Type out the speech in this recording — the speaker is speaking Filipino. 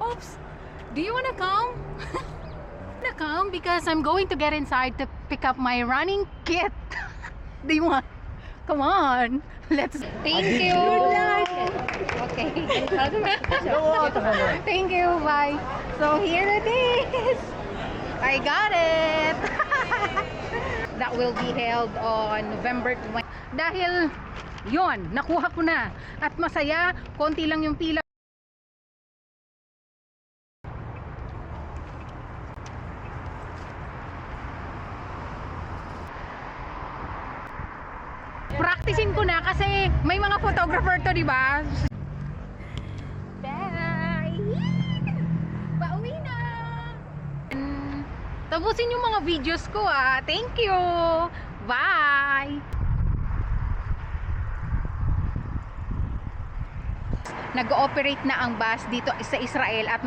Oops, do you wanna come? Wanna come? Because I'm going to get inside to pick up my running kit. Do you want? Come on, let's. Thank you. Okay. Thank you. Bye. So here it is. I got it. That will be held on November 20. Dahil yon, nakuha ko na. At masaya, konti lang yung pila. Practicing ko na kasi may mga photographer to, di ba? Bye! Pauwi na! Tapusin yung mga videos ko ah. Thank you! Bye! Nag-ooperate na ang bus dito sa Israel at